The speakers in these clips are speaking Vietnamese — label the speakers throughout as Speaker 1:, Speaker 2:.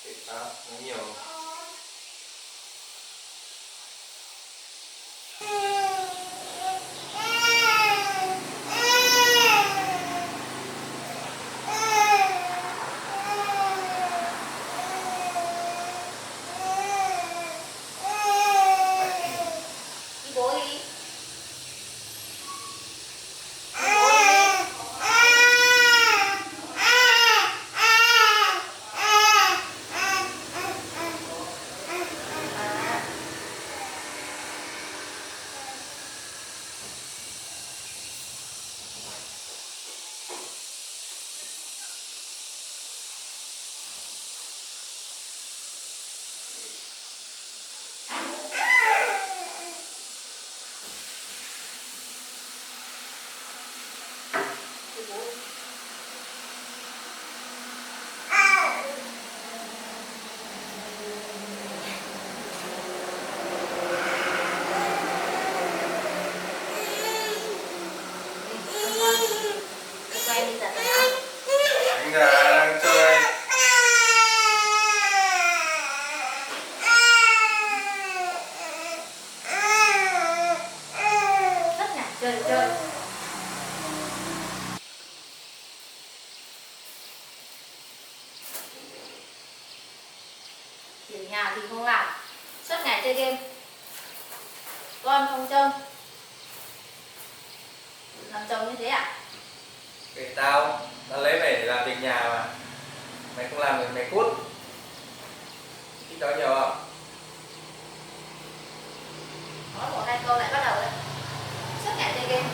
Speaker 1: Đó, nhiều.
Speaker 2: Đi bố đi. Quay đi giặt quần áo.
Speaker 1: Anh đang chơi.
Speaker 2: Tất cả chơi. Ở nhà thì không làm, suốt ngày chơi game. Con không trông. Làm chồng như thế à?
Speaker 1: Kệ tao lấy mày để làm việc nhà mà. Mày không làm thì mày cút. Thích nói nhiều không?
Speaker 2: Nói một hai câu lại bắt đầu đấy. Suốt ngày chơi game.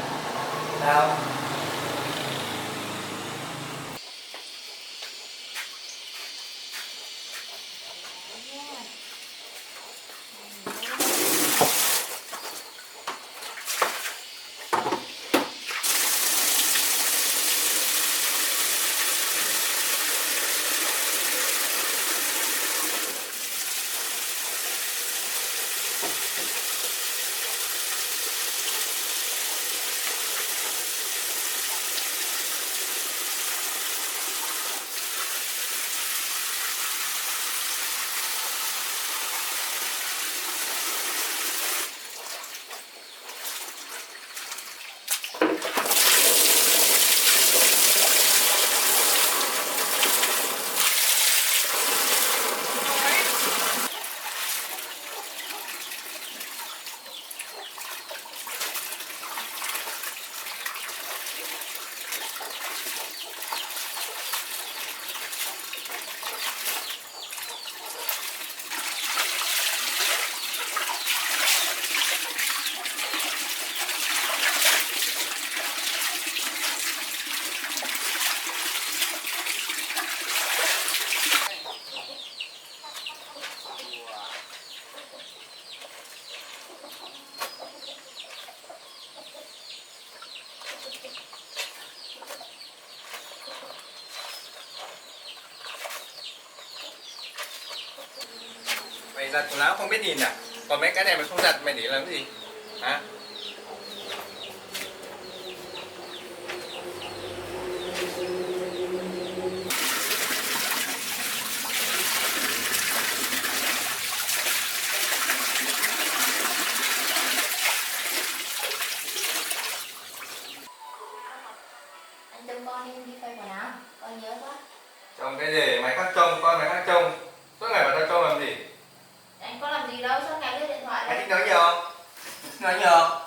Speaker 1: Tao mày giặt quần áo không biết nhìn à? Còn mấy cái này mày không giặt mày để làm cái gì? Hả?
Speaker 2: Anh trông con đi phơi quần áo. Con nhớ quá.
Speaker 1: Trông cái gì? Mày khác trông, con mày khác trông. Suốt ngày bảo tao trông làm gì?
Speaker 2: Anh có làm gì đâu, suốt ngày lướt điện thoại
Speaker 1: Mày
Speaker 2: đấy.
Speaker 1: thích nói nhiều không? Thích nói nhiều không?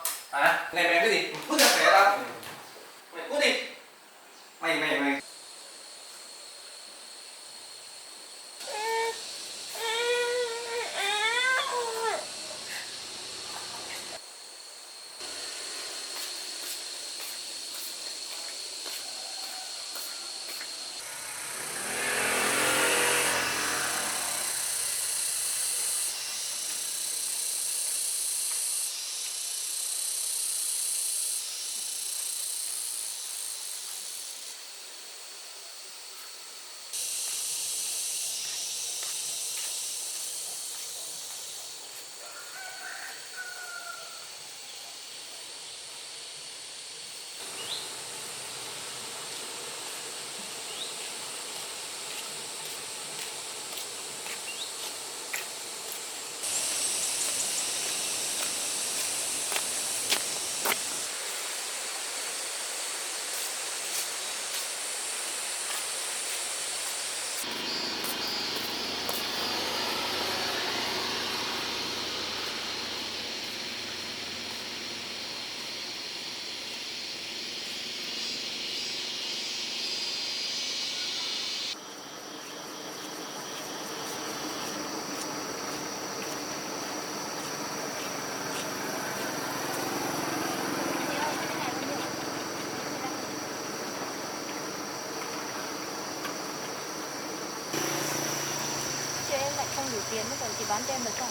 Speaker 2: tiền nó còn chỉ bán tem được không?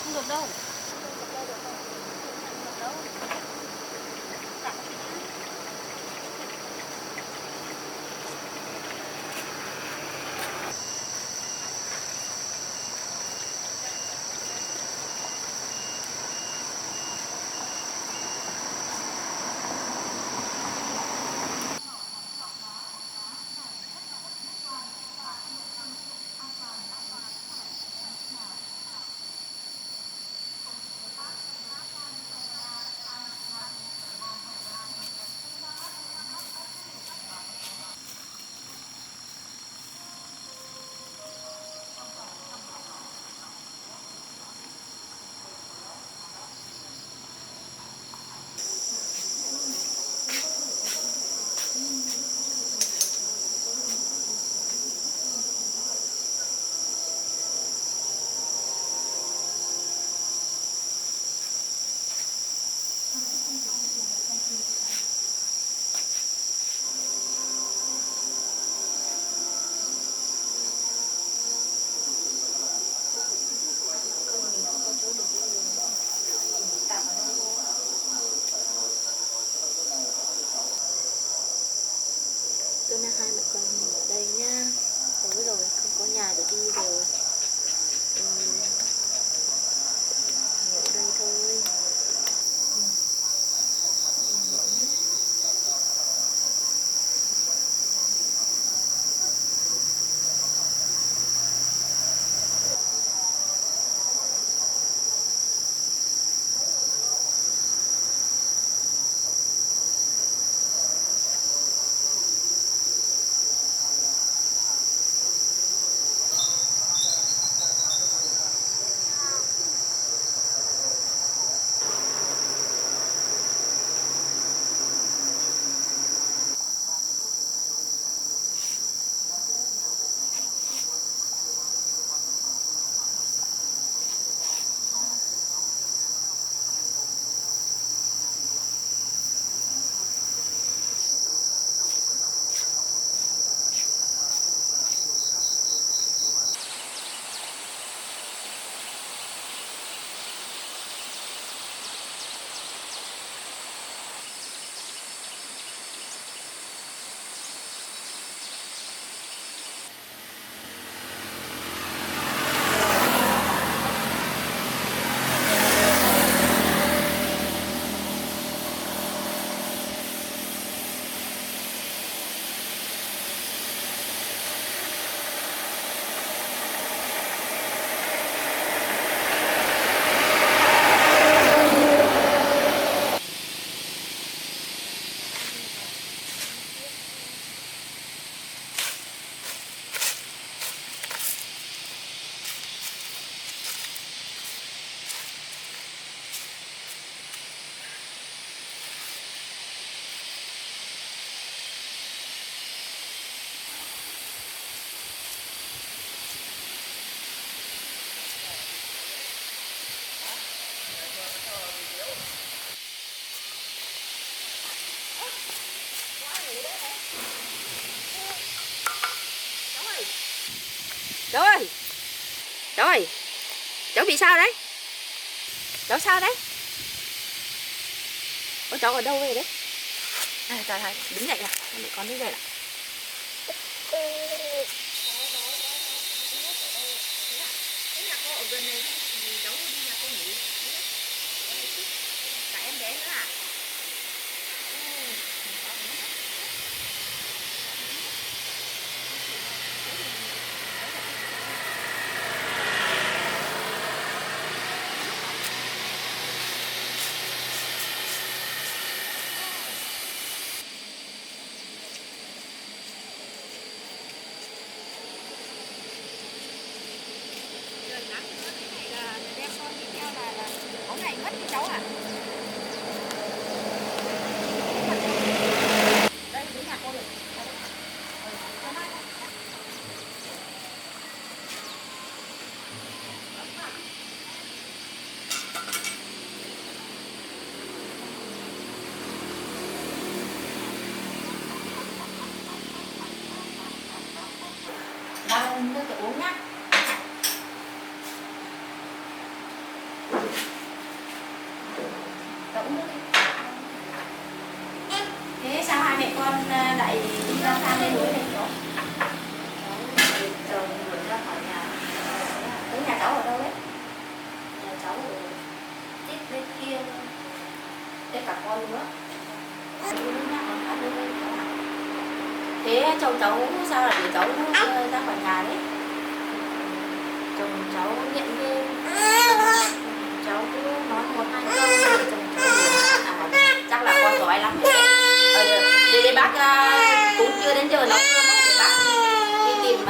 Speaker 2: Không được đâu. Không được đâu, được không? Không được đâu. Tặng cái nhá. Tối nay hai mẹ con mình ở đây nhá. Tối rồi không có nhà để đi rồi. Ngủ ở đây thôi.
Speaker 3: Cháu ơi, cháu ơi, cháu bị sao đấy? Cháu sao đấy? Ôi cháu ở đâu về đấy? À, trời ơi, đứng dậy nào, mẹ con đứng dậy nào. Nhà cô ở gần này, cháu đi nhà cô nghỉ. Cả em bé nữa à? Đem con đi theo là có ngày mất với cháu à? Đây đến nhà cô rồi.
Speaker 2: Đang nước để uống nhá.
Speaker 3: cháu nữa. Thế chồng cháu sao lại để cháu ra khỏi nhà đấy? Chồng cháu nghiện game, cháu cứ nói một hai câu rồi chồng cháu chắc là con giỏi lắm rồi đấy. Để bác cũng chưa đến giờ nấu cơm ấy, để bác đi tìm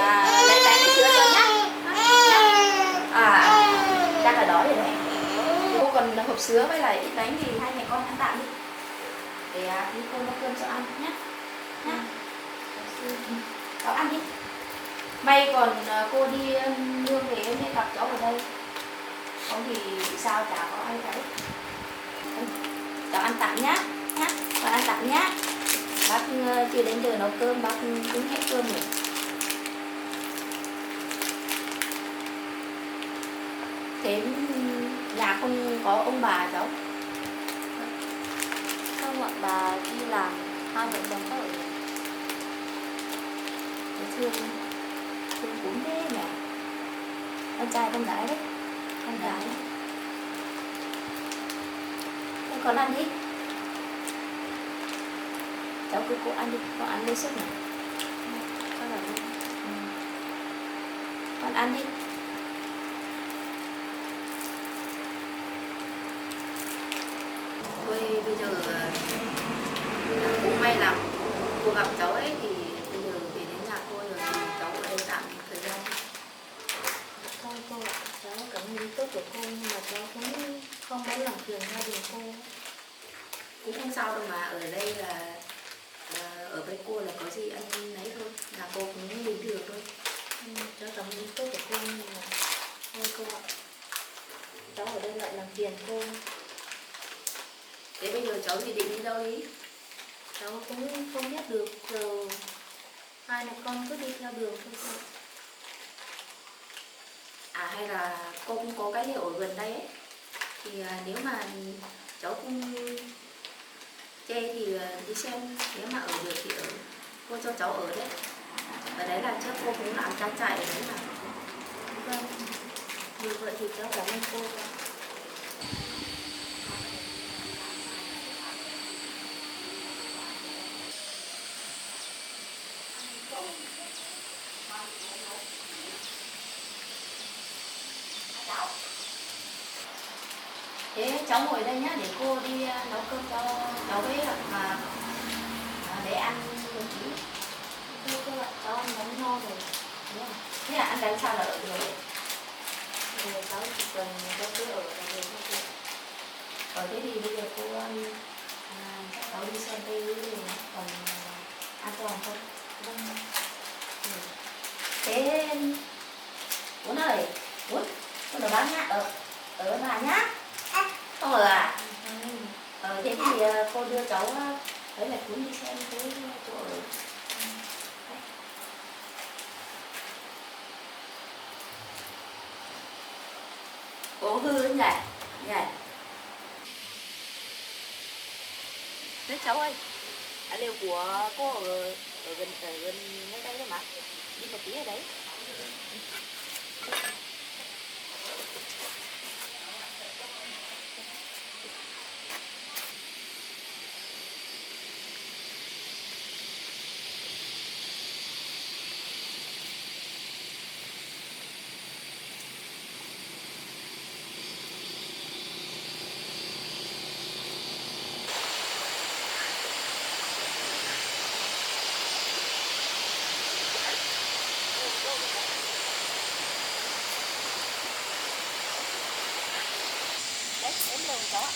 Speaker 3: lấy bé lấy sữa cho nhá. Chắc là đói rồi đấy. Cô còn hộp sữa với lại ít bánh thì hai mẹ con ăn tạm đi. Để đi cô nấu cơm cho ăn nhá. Cháu ăn đi. May còn cô đi nương về nên gặp cháu ở đây. Không thì sao chả có ai thấy. Cháu ăn tạm nhá. Cháu ăn tạm nhá. Bác chưa đến giờ nấu cơm, bác cũng hết cơm rồi. Thế nhà không có ông bà cháu?
Speaker 2: Không ạ, bà đi làm, hai vợ chồng có ở nhà.
Speaker 3: Thương cũng thế nhỉ. Con trai con gái đấy? Con gái. Thế con ăn đi. Cháu cứ cô ăn đi, con ăn lấy sức này.
Speaker 2: Chắc là đi.
Speaker 3: Con ăn đi. Thôi bây giờ cũng may lắm cô gặp cháu ấy thì bây giờ về đến nhà cô rồi thì cháu ở đây tạm thời gian.
Speaker 2: Thôi cô ạ, cháu cảm ơn ý tốt của cô nhưng mà cháu cũng không muốn làm phiền gia đình cô.
Speaker 3: Cũng không sao đâu mà, ở đây là ở với cô là có gì anh lấy thôi, là cô cũng bình thường thôi.
Speaker 2: Cháu cảm ơn ý tốt của cô nhưng mà thôi cô ạ, cháu ở đây lại làm phiền cô.
Speaker 3: Thế bây giờ cháu thì định đi đâu đi?
Speaker 2: Cháu cũng không biết được, giờ hai mẹ con cứ đi theo đường thôi cô.
Speaker 3: Hay là cô cũng có cái hiệu ở gần đây ấy, thì nếu mà cháu không chê thì đi xem, nếu mà ở được thì ở, cô cho cháu ở đấy. Ở đấy là trước cô cũng làm trang trại ở đấy mà.
Speaker 2: Vâng, vì vậy thì cháu cảm ơn cô.
Speaker 3: Thế cháu ngồi đây nhá, để cô đi nấu cơm cho cháu với mà để ăn một tí.
Speaker 2: Cô ạ, cháu ăn bánh no rồi.
Speaker 3: Đúng không? Thế là ăn bánh sao là ở được đấy.
Speaker 2: Thì cháu chỉ cần cháu cứ ở là được thôi.
Speaker 3: Thế thì bây giờ cô cháu đi xem cây thì còn an toàn không?
Speaker 2: Vâng.
Speaker 3: Thế Uốn ơi, Uốn, con ở bán nhá, ở nhà nhá. Không ở à? Thế thì cô đưa cháu với lại Cuốn đi xem cái chỗ ở. Ố hư đấy nhỉ? Thế cháu ơi, lều của cô ở gần ngay đây thôi mà, đi một tí ở đấy. Đấy, đến lều cháu ạ.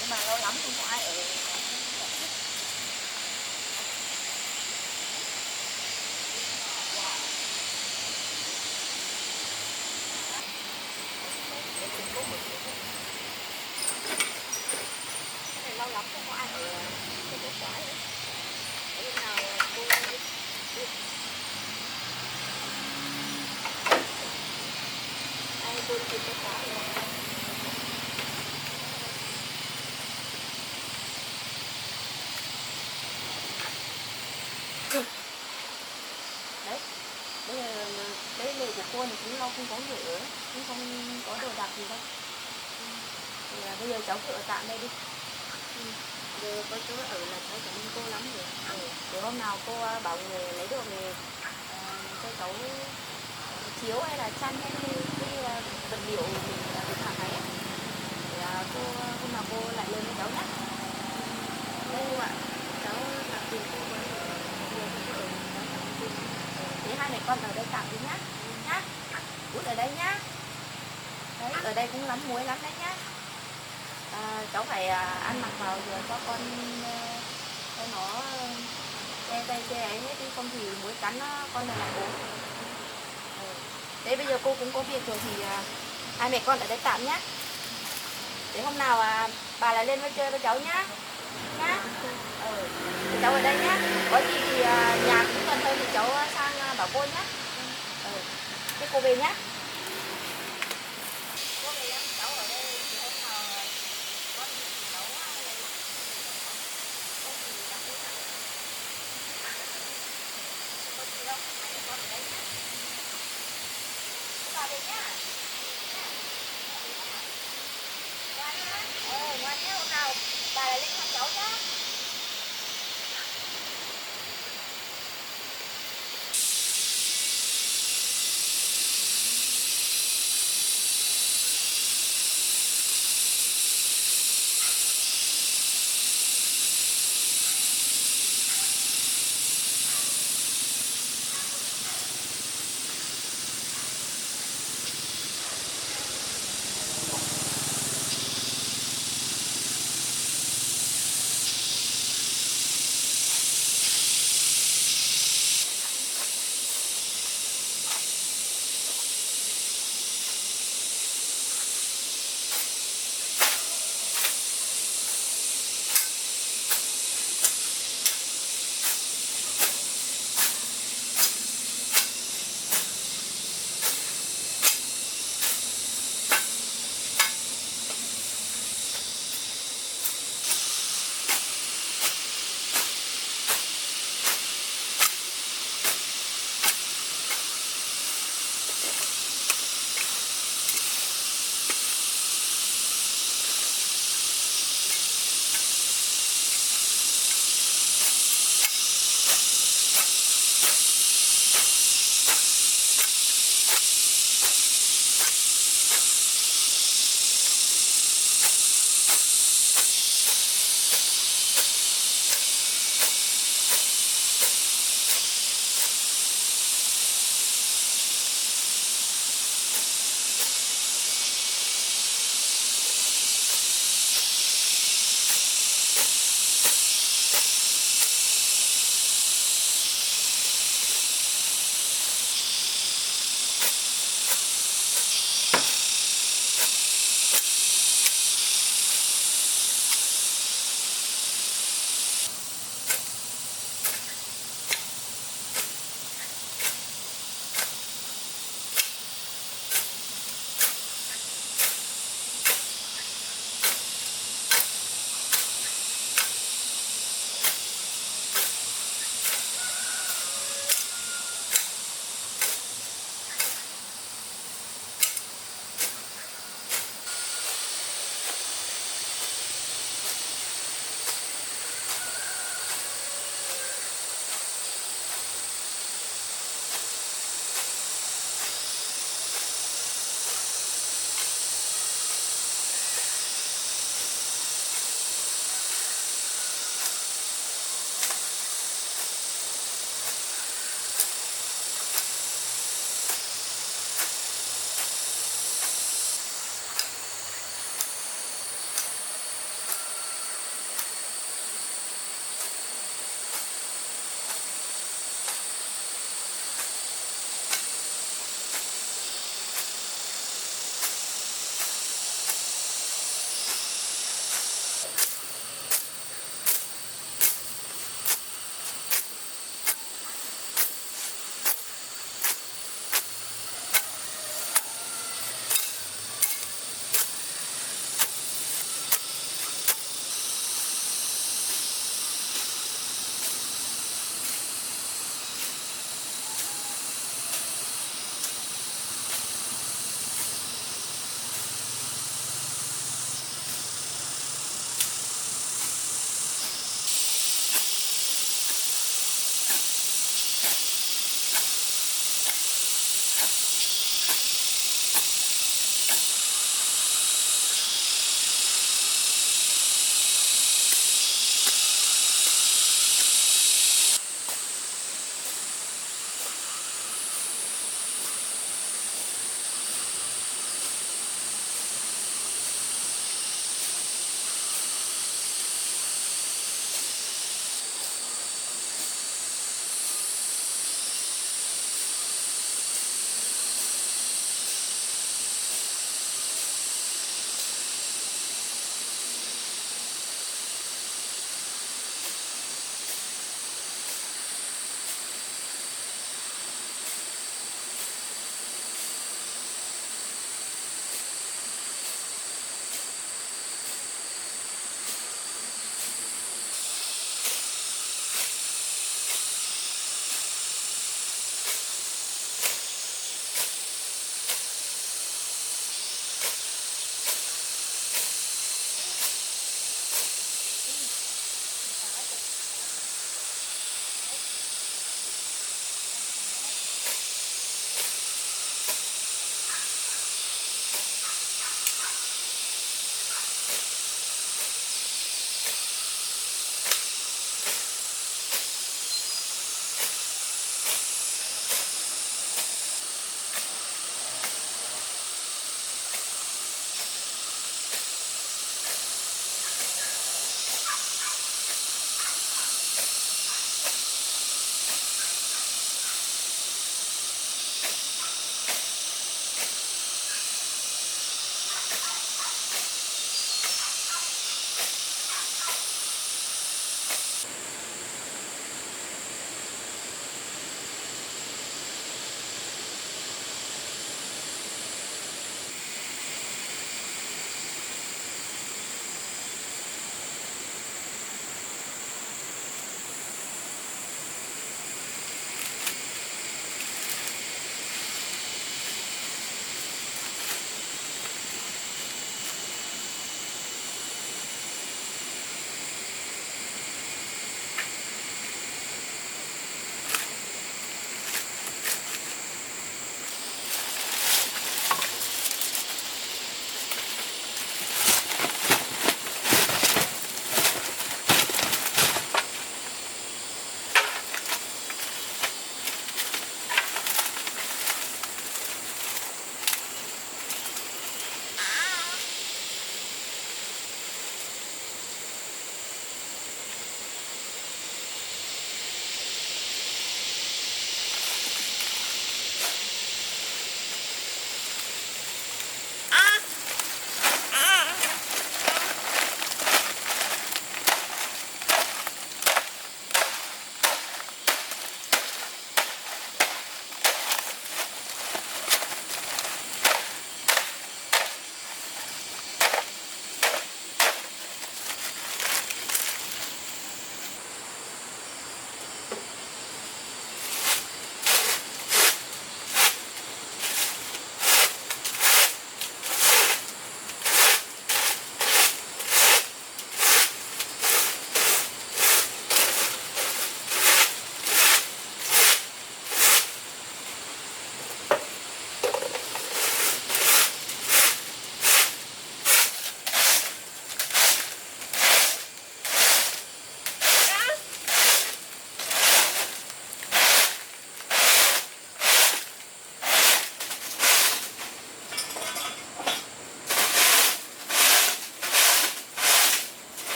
Speaker 3: Nhưng mà lâu lắm không có ai ở. Lâu lắm không có ai ở cái chỗ quái đấy. Hôm nào cô đi. Ai cô đi cái quái này. Đấy, bây giờ đấy lều của cô thì cũng lâu không có người ở, cũng không có đồ đạc gì đâu. Thì bây giờ cháu cứ ở tạm đây đi. Giờ có chỗ ở là cháu cảm ơn cô lắm rồi. Để hôm nào cô bảo người lấy đồ về cho cháu chiếu hay là chăn hay cái vật liệu mình được hàng ngày ấy. Để cô hôm nào cô lại lên với cháu nhé. Đây cô ạ, cháu làm tiền cô với nhiều cái ở cháu cảm ơn cô. Thế hai mẹ con ở đây tạm đi nhá. Nhá. Út ở đây nhá. Đấy, ở đây cũng lắm muối lắm đấy nhá. Cháu phải ăn mặc vào rồi cho con cho nó che tay che ấy hết đi, không thì muối cắn nó, con này là ốm. Thế bây giờ cô cũng có việc rồi thì hai mẹ con ở đây tạm nhá. Để hôm nào bà lại lên với chơi với cháu nhá. Nhá. Thì cháu ở đây nhá. Có gì thì nhà cũng gần hơn thì cháu sang bảo cô nhá. Thế cô về nhá. Cô về nhá, cháu ở đây thì hôm nào có gì thì cháu lên. Không thì đặt đi ạ. Không gì đâu, hai mẹ con ở đây nhá. Cô vào về nhá. Ngoan nhá. Ngoan nhá, hôm nào bà lại lên thăm cháu nhá.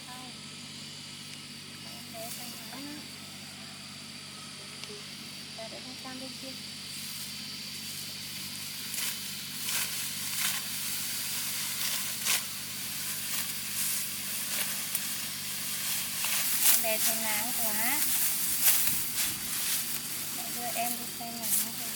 Speaker 2: không để sang hả ta để con sang bên kia để thấy nắng quá để đưa em đi xem nắng quá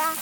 Speaker 2: ta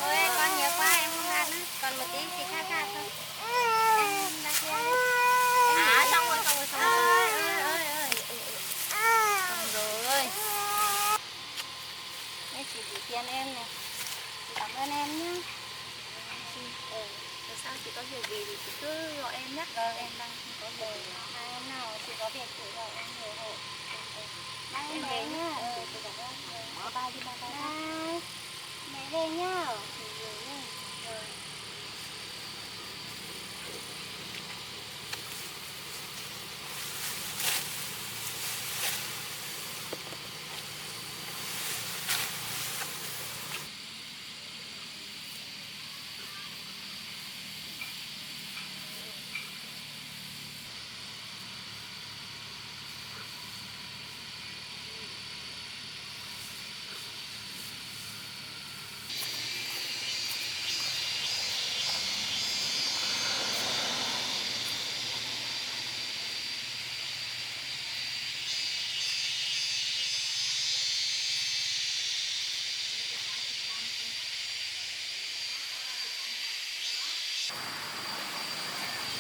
Speaker 2: ôi con nhiều quá em không ra nữa còn một tí thì khác khác thôi em ra kia à xong rồi ơi xong rồi em chỉ gửi tiền em này cảm ơn em nhé rồi sao chị có việc gì thì chị cứ gọi em nhé em đang không có việc em nào chị có việc chị gọi em nhiều hộ em về nhá chị cảm ơn bye đi bye mẹ về nhá rồi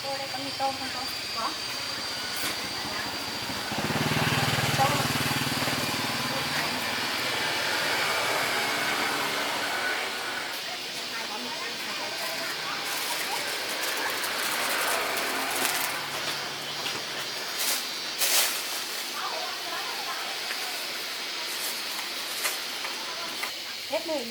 Speaker 2: cô đây có mì tôm không con? Có. Tôm. Hết rồi.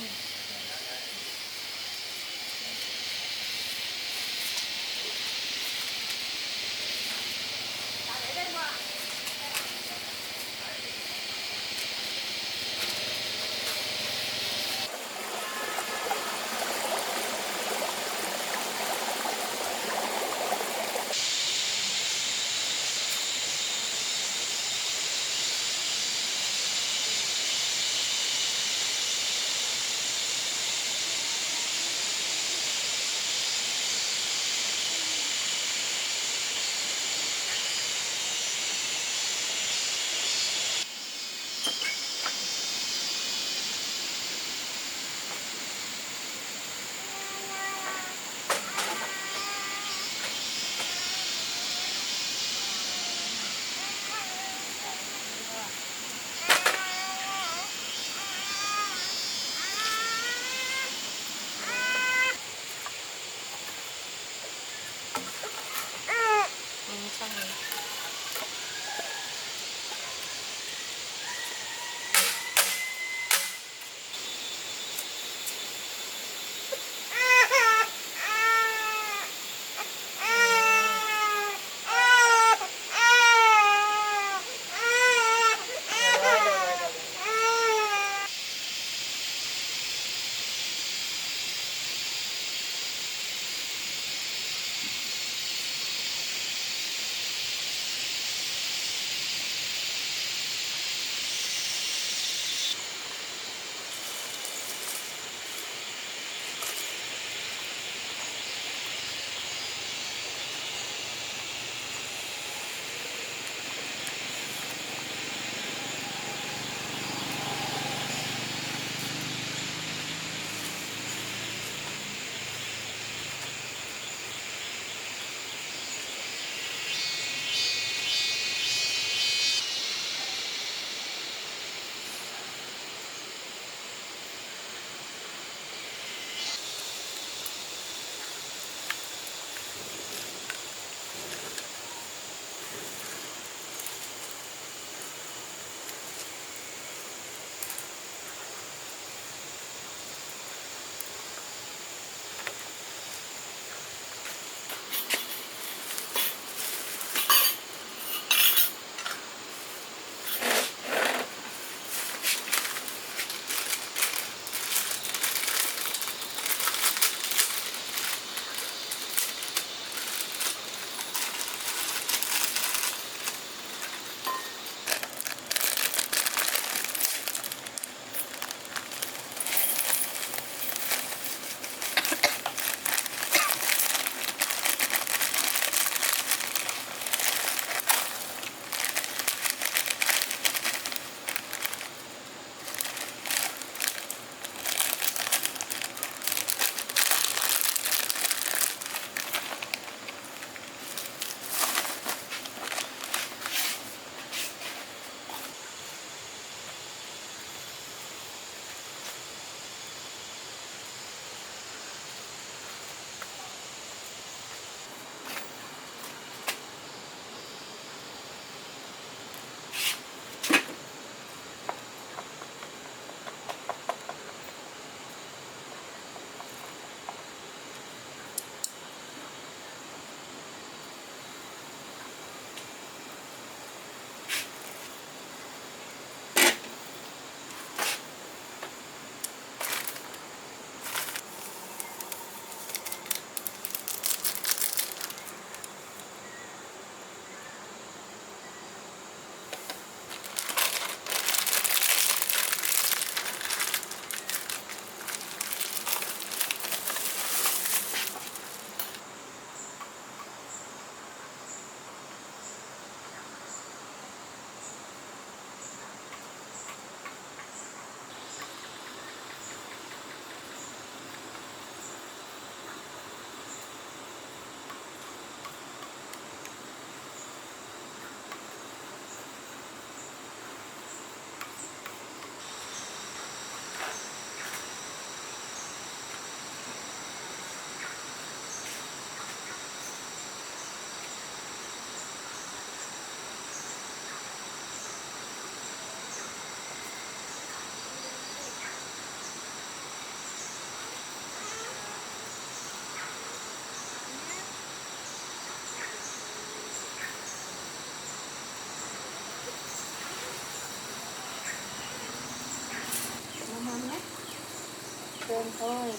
Speaker 3: cơm thôi.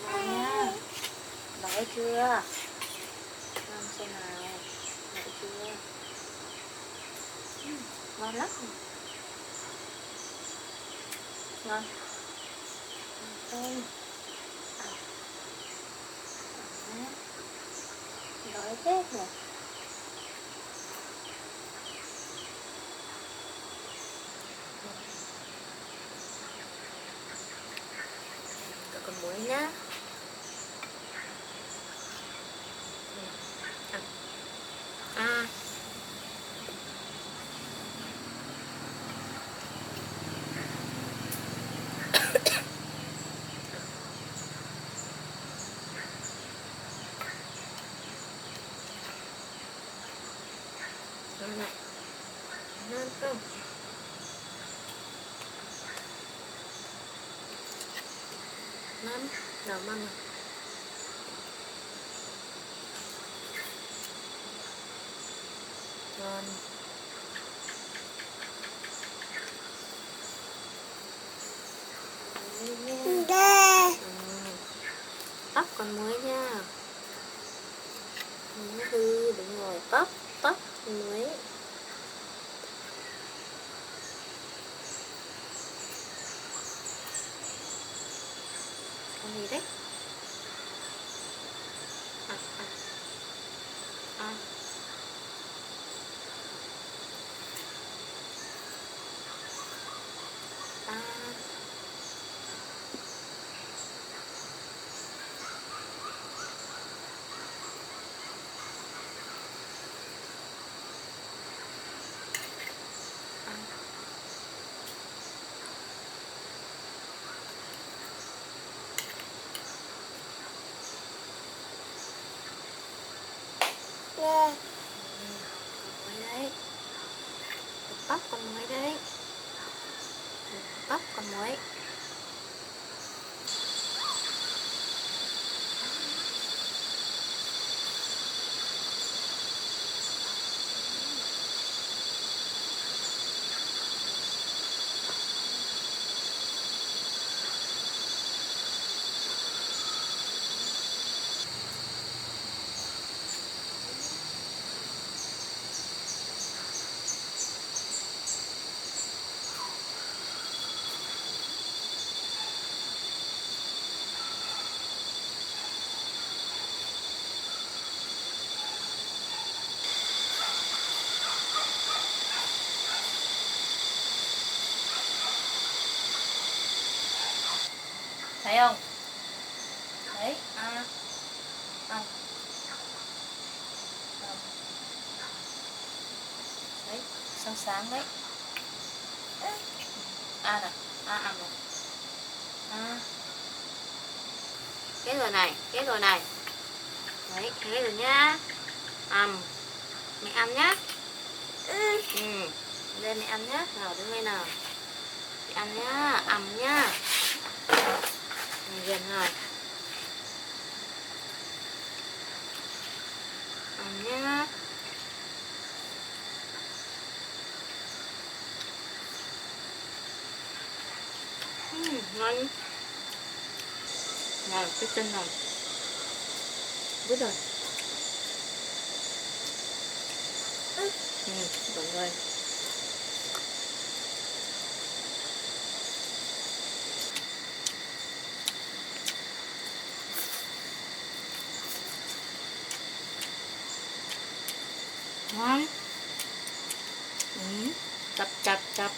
Speaker 3: Ăn nhá. Đói chưa? Ăn xem nào. Đói chưa? Ngon lắm. Ngon. Không. Đói chết rồi. Còn muối nhá. À. Ngon này. Ngon không? Ngon. Nào măng này. Ngon. Bắp con muối nha. Muối hư, đúng rồi, bắp muối. Con gì đấy? À. Muối đấy. Bắp con muối đấy. Bắp con muối. Thấy không? Đấy, ăn. Đấy, sáng sáng đấy. Ăn này, ăn này. Hết rồi này, hết rồi này. Đấy, hết rồi nhá. Mẹ ăn nhá. Lên mẹ ăn nhá. Nào đứng lên nào. Mẹ ăn nhá, nhá. Gần rồi. Nhá. Ngon. Ngon cái chân này. Vứt rồi. Đúng rồi. Ngon. Chập.